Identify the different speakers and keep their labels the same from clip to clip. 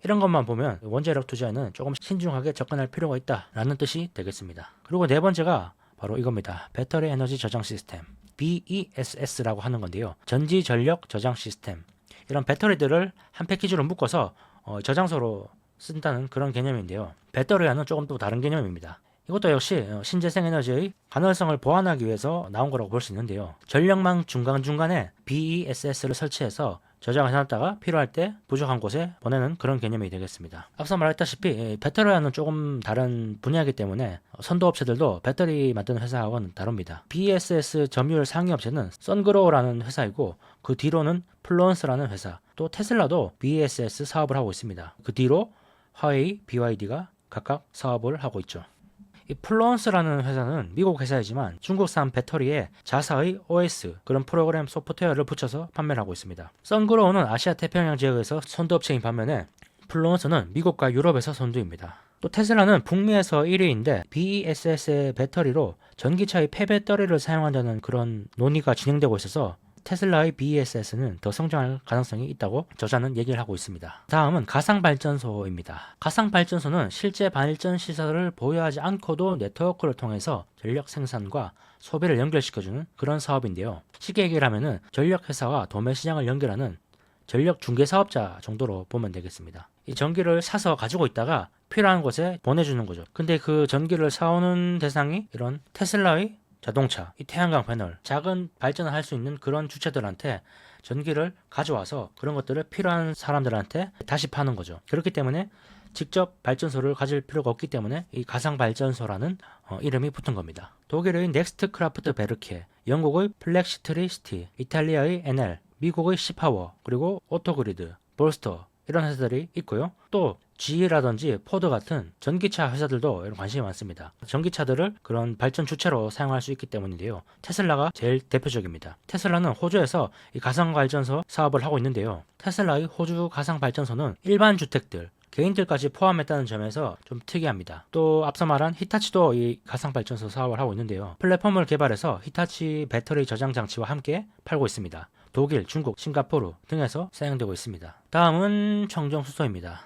Speaker 1: 이런 것만 보면 원자력 투자에는 조금 신중하게 접근할 필요가 있다라는 뜻이 되겠습니다. 그리고 네 번째가 바로 이겁니다. 배터리 에너지 저장 시스템, BESS라고 하는 건데요. 전지 전력 저장 시스템. 이런 배터리들을 한 패키지로 묶어서 저장소로 쓴다는 그런 개념인데요. 배터리와는 조금 또 다른 개념입니다. 이것도 역시 신재생 에너지의 가능성을 보완하기 위해서 나온 거라고 볼 수 있는데요. 전력망 중간중간에 BESS를 설치해서 저장을 해놨다가 필요할 때 부족한 곳에 보내는 그런 개념이 되겠습니다. 앞서 말했다시피 배터리와는 조금 다른 분야이기 때문에 선도업체들도 배터리 만드는 회사하고는 다릅니다. BESS 점유율 상위 업체는 선그로우라는 회사이고 그 뒤로는 플루언스라는 회사, 또 테슬라도 BESS 사업을 하고 있습니다. 그 뒤로 화웨이, BYD가 각각 사업을 하고 있죠. 이 플루언스라는 회사는 미국 회사이지만 중국산 배터리에 자사의 OS 그런 프로그램 소프트웨어를 붙여서 판매를 하고 있습니다. 선그로우는 아시아 태평양 지역에서 선두업체인 반면에 플루언스는 미국과 유럽에서 선두입니다. 또 테슬라는 북미에서 1위인데 BESS의 배터리로 전기차의 폐배터리를 사용한다는 그런 논의가 진행되고 있어서 테슬라의 BESS는 더 성장할 가능성이 있다고 저자는 얘기를 하고 있습니다. 다음은 가상발전소입니다. 가상발전소는 실제 발전 시설을 보유하지 않고도 네트워크를 통해서 전력 생산과 소비를 연결시켜주는 그런 사업인데요. 쉽게 얘기를 하면은 전력회사와 도매시장을 연결하는 전력 중개사업자 정도로 보면 되겠습니다. 이 전기를 사서 가지고 있다가 필요한 곳에 보내주는 거죠. 근데 그 전기를 사오는 대상이 이런 테슬라의 자동차, 이 태양광 패널, 작은 발전을 할 수 있는 그런 주체들한테 전기를 가져와서 그런 것들을 필요한 사람들한테 다시 파는 거죠. 그렇기 때문에 직접 발전소를 가질 필요가 없기 때문에 이 가상 발전소라는 이름이 붙은 겁니다. 독일의 넥스트 크라프트 베르케, 영국의 플렉시트리 시티, 이탈리아의 NL, 미국의 시파워, 그리고 오토그리드, 볼스터 이런 회사들이 있고요. 또 GE라든지 포드 같은 전기차 회사들도 이런 관심이 많습니다. 전기차들을 그런 발전 주체로 사용할 수 있기 때문인데요. 테슬라가 제일 대표적입니다. 테슬라는 호주에서 이 가상발전소 사업을 하고 있는데요. 테슬라의 호주 가상발전소는 일반 주택들, 개인들까지 포함했다는 점에서 좀 특이합니다. 또 앞서 말한 히타치도 이 가상발전소 사업을 하고 있는데요. 플랫폼을 개발해서 히타치 배터리 저장 장치와 함께 팔고 있습니다. 독일, 중국, 싱가포르 등에서 사용되고 있습니다. 다음은 청정수소입니다.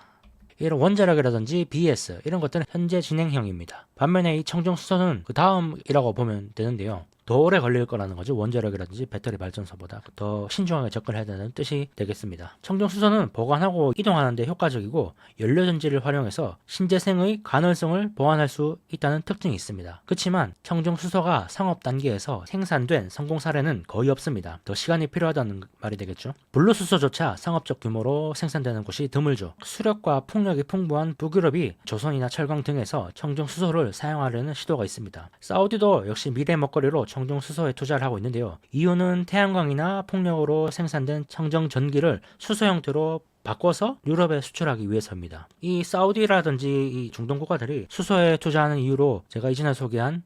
Speaker 1: 이런 원자력이라든지 BES 이런 것들은 현재 진행형입니다. 반면에 이 청정수소는 그 다음이라고 보면 되는데요. 더 오래 걸릴 거라는 거죠. 원자력이라든지 배터리 발전소보다 더 신중하게 접근해야 되는 뜻이 되겠습니다. 청정수소는 보관하고 이동하는 데 효과적이고 연료전지를 활용해서 신재생의 가능성을 보완할 수 있다는 특징이 있습니다. 그렇지만 청정수소가 상업 단계에서 생산된 성공 사례는 거의 없습니다. 더 시간이 필요하다는 말이 되겠죠. 블루수소조차 상업적 규모로 생산되는 곳이 드물죠. 수력과 풍력이 풍부한 북유럽이 조선이나 철강 등에서 청정수소를 사용하려는 시도가 있습니다. 사우디도 역시 미래 먹거리로 청정수소에 투자를 하고 있는데요. 이유는 태양광이나 풍력으로 생산된 청정 전기를 수소 형태로 바꿔서 유럽에 수출하기 위해서입니다. 이 사우디라든지 이 중동 국가들이 수소에 투자하는 이유로 제가 이전에 소개한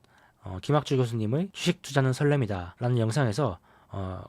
Speaker 1: 김학주 교수님의 주식 투자는 설렘이다 라는 영상에서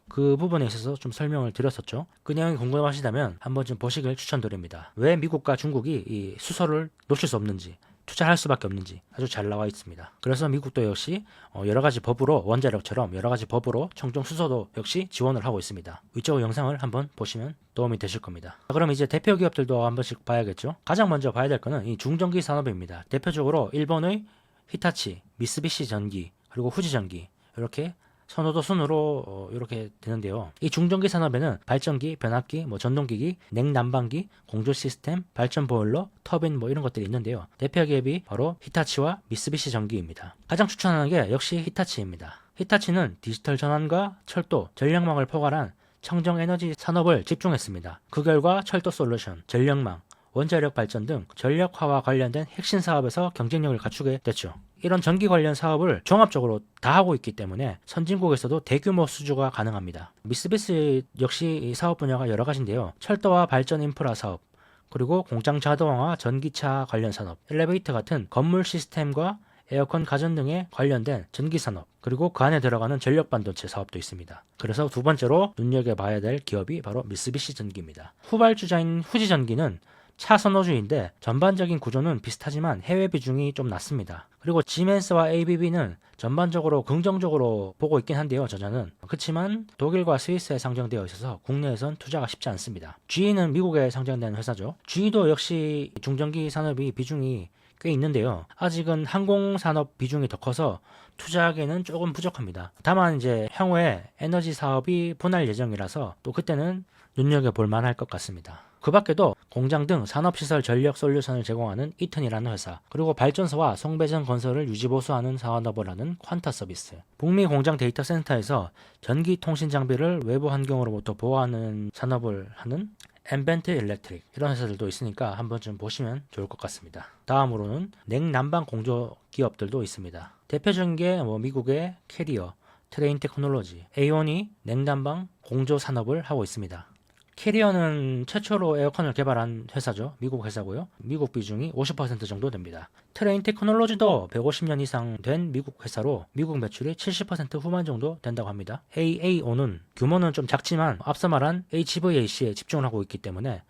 Speaker 1: 그 부분에 있어서 좀 설명을 드렸었죠. 그 내용이 궁금하시다면 한번 좀 보시길 추천드립니다. 왜 미국과 중국이 이 수소를 놓칠 수 없는지, 투자할 수밖에 없는지 아주 잘 나와 있습니다. 그래서 미국도 역시 여러가지 법으로 원자력처럼 여러가지 법으로 청정수소도 역시 지원을 하고 있습니다. 위쪽 영상을 한번 보시면 도움이 되실 겁니다. 그럼 이제 대표 기업들도 한 번씩 봐야겠죠. 가장 먼저 봐야 될 거는 이 중전기 산업입니다. 대표적으로 일본의 히타치, 미쓰비시 전기, 그리고 후지 전기 이렇게 선호도 순으로 이렇게 되는데요. 이 중전기 산업에는 발전기, 변압기, 전동기기, 냉난방기, 공조 시스템, 발전 보일러, 터빈 이런 것들이 있는데요. 대표 기업이 바로 히타치와 미쓰비시 전기입니다. 가장 추천하는 게 역시 히타치입니다. 히타치는 디지털 전환과 철도, 전력망을 포괄한 청정 에너지 산업을 집중했습니다. 그 결과 철도 솔루션, 전력망, 원자력 발전 등 전력화와 관련된 핵심 사업에서 경쟁력을 갖추게 됐죠. 이런 전기 관련 사업을 종합적으로 다 하고 있기 때문에 선진국에서도 대규모 수주가 가능합니다. 미쓰비시 역시 이 사업 분야가 여러 가지인데요. 철도와 발전 인프라 사업, 그리고 공장 자동화와 전기차 관련 산업, 엘리베이터 같은 건물 시스템과 에어컨 가전 등에 관련된 전기 산업, 그리고 그 안에 들어가는 전력 반도체 사업도 있습니다. 그래서 두 번째로 눈여겨봐야 될 기업이 바로 미쓰비시 전기입니다. 후발주자인 후지 전기는 차 선호주의인데 전반적인 구조는 비슷하지만 해외 비중이 좀 낮습니다. 그리고 지멘스와 ABB는 전반적으로 긍정적으로 보고 있긴 한데요. 저자는. 그렇지만 독일과 스위스에 상장되어 있어서 국내에선 투자가 쉽지 않습니다. GE는 미국에 상장된 회사죠. GE도 역시 중전기 산업이 비중이 꽤 있는데요. 아직은 항공산업 비중이 더 커서 투자하기에는 조금 부족합니다. 다만 이제 향후에 에너지 사업이 분할 예정이라서 또 그때는 눈여겨볼 만할 것 같습니다. 그 밖에도 공장 등 산업시설 전력 솔루션을 제공하는 이튼이라는 회사, 그리고 발전소와 송배전 건설을 유지보수하는 산업을 하는 퀀타 서비스, 북미 공장 데이터 센터에서 전기 통신 장비를 외부 환경으로부터 보호하는 산업을 하는 엠벤트 일렉트릭, 이런 회사들도 있으니까 한번 좀 보시면 좋을 것 같습니다. 다음으로는 냉난방 공조 기업들도 있습니다. 대표적인 게 미국의 캐리어, 트레인 테크놀로지, 에이온이 냉난방 공조 산업을 하고 있습니다. 캐리어는 최초로 에어컨을 개발한 회사죠. 미국 회사고요. 미국 비중이 50% 정도 됩니다. 트레인 테크놀로지도 150년 이상 된 미국 회사로 미국 매출이 70% 후반 정도 된다고 합니다. AAO는 규모는 좀 작지만 앞서 말한 HVAC에 집중을 하고 있기 때문에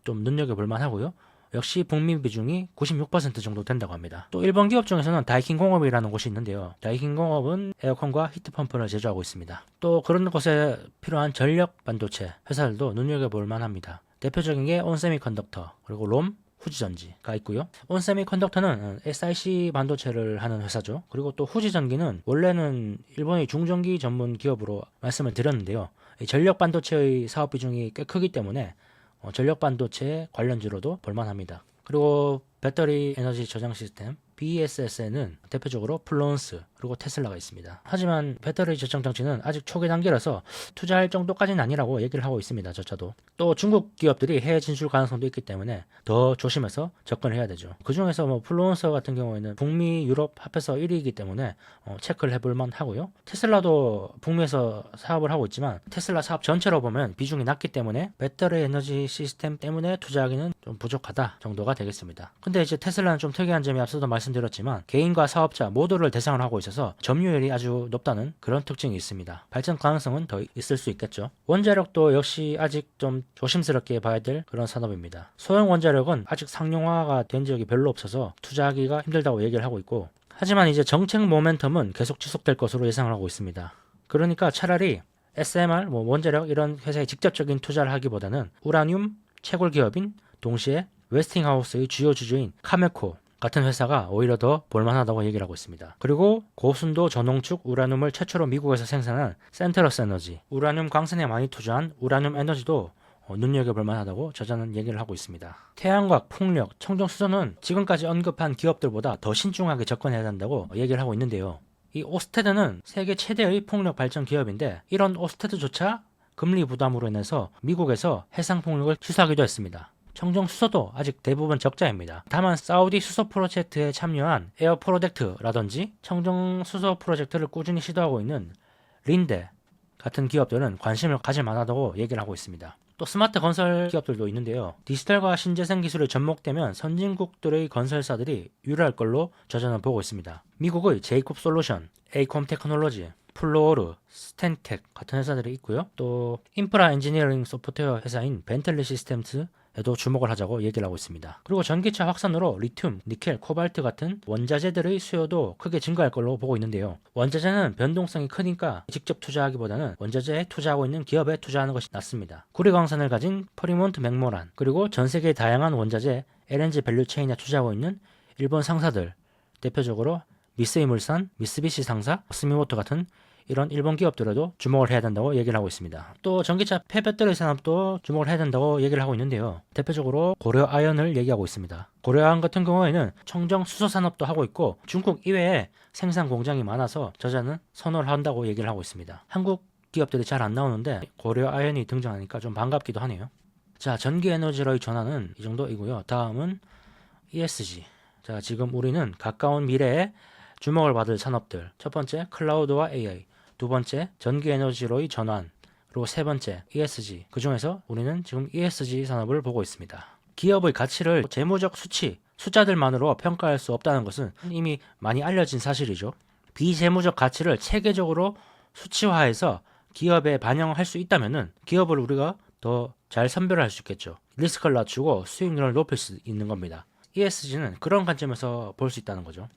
Speaker 1: 좀 눈여겨볼 만하고요. 역시 북미 비중이 96% 정도 된다고 합니다. 또 일본 기업 중에서는 다이킨 공업이라는 곳이 있는데요. 다이킨 공업은 에어컨과 히트펌프를 제조하고 있습니다. 또 그런 곳에 필요한 전력 반도체 회사들도 눈여겨볼 만합니다. 대표적인 게 온세미컨덕터, 그리고 롬, 후지전지가 있고요. 온세미컨덕터는 SiC 반도체를 하는 회사죠. 그리고 또 후지전기는 원래는 일본의 중전기 전문 기업으로 말씀을 드렸는데요. 전력 반도체의 사업 비중이 꽤 크기 때문에 전력 반도체 관련주로도 볼만합니다. 그리고 배터리 에너지 저장 시스템 BESS에는 대표적으로 플론스 그리고 테슬라가 있습니다. 하지만 배터리 저장 장치는 아직 초기 단계라서 투자할 정도까지는 아니라고 얘기를 하고 있습니다. 저자도. 또 중국 기업들이 해외 진출 가능성도 있기 때문에 더 조심해서 접근을 해야 되죠. 그 중에서 플론스 같은 경우에는 북미, 유럽 합해서 1위이기 때문에 체크를 해볼 만하고요. 테슬라도 북미에서 사업을 하고 있지만 테슬라 사업 전체로 보면 비중이 낮기 때문에 배터리 에너지 시스템 때문에 투자하기는 좀 부족하다 정도가 되겠습니다. 근데 이제 테슬라는 좀 특이한 점이 앞서도 말씀드렸지만 개인과 사업자 모두를 대상으로 하고 있어서 점유율이 아주 높다는 그런 특징이 있습니다. 발전 가능성은 더 있을 수 있겠죠. 원자력도 역시 아직 좀 조심스럽게 봐야 될 그런 산업입니다. 소형 원자력은 아직 상용화가 된 적이 별로 없어서 투자하기가 힘들다고 얘기를 하고 있고, 하지만 이제 정책 모멘텀은 계속 지속될 것으로 예상을 하고 있습니다. 그러니까 차라리 SMR, 원자력 이런 회사에 직접적인 투자를 하기보다는 우라늄 채굴 기업인 동시에 웨스팅하우스의 주요 주주인 카메코 같은 회사가 오히려 더 볼만하다고 얘기를 하고 있습니다. 그리고 고순도 전홍축 우라늄을 최초로 미국에서 생산한 센트러스 에너지, 우라늄 광선에 많이 투자한 우라늄 에너지도 눈여겨볼 만하다고 저자는 얘기를 하고 있습니다. 태양광, 풍력, 청정수소는 지금까지 언급한 기업들보다 더 신중하게 접근해야 한다고 얘기를 하고 있는데요. 이 오스테드는 세계 최대의 풍력 발전 기업인데 이런 오스테드조차 금리 부담으로 인해서 미국에서 해상 풍력을 취소하기도 했습니다. 청정 수소도 아직 대부분 적자입니다. 다만 사우디 수소 프로젝트에 참여한 에어 프로젝트라든지 청정 수소 프로젝트를 꾸준히 시도하고 있는 린데 같은 기업들은 관심을 가질 만하다고 얘기를 하고 있습니다. 또 스마트 건설 기업들도 있는데요. 디지털과 신재생 기술이 접목되면 선진국들의 건설사들이 유리할 걸로 저자는 보고 있습니다. 미국의 제이콥 솔루션, 에이콤 테크놀로지, 플로어르, 스텐텍 같은 회사들이 있고요. 또 인프라 엔지니어링 소프트웨어 회사인 벤틀리 시스템스에도 주목을 하자고 얘기를 하고 있습니다. 그리고 전기차 확산으로 리튬, 니켈, 코발트 같은 원자재들의 수요도 크게 증가할 걸로 보고 있는데요. 원자재는 변동성이 크니까 직접 투자하기보다는 원자재에 투자하고 있는 기업에 투자하는 것이 낫습니다. 구리광산을 가진 퍼리몬트 맥모란, 그리고 전 세계의 다양한 원자재 LNG 밸류체인에 투자하고 있는 일본 상사들, 대표적으로 미쓰이물산, 미쓰비시 상사, 스미모토 같은 이런 일본 기업들에도 주목을 해야 된다고 얘기를 하고 있습니다. 또 전기차 폐배터리 산업도 주목을 해야 된다고 얘기를 하고 있는데요. 대표적으로 고려아연을 얘기하고 있습니다. 고려아연 같은 경우에는 청정 수소 산업도 하고 있고 중국 이외에 생산 공장이 많아서 저자는 선호를 한다고 얘기를 하고 있습니다. 한국 기업들이 잘 안 나오는데 고려아연이 등장하니까 좀 반갑기도 하네요. 자, 전기에너지로의 전환은 이 정도이고요. 다음은 ESG. 자, 지금 우리는 가까운 미래에 주목을 받을 산업들. 첫 번째, 클라우드와 AI. 두 번째, 전기에너지로의 전환. 그리고 세 번째, ESG. 그 중에서 우리는 지금 ESG 산업을 보고 있습니다. 기업의 가치를 재무적 수치, 숫자들만으로 평가할 수 없다는 것은 이미 많이 알려진 사실이죠. 비재무적 가치를 체계적으로 수치화해서 기업에 반영할 수 있다면은 기업을 우리가 더 잘 선별할 수 있겠죠. 리스크를 낮추고 수익률을 높일 수 있는 겁니다. ESG는 그런 관점에서 볼 수 있다는 거죠.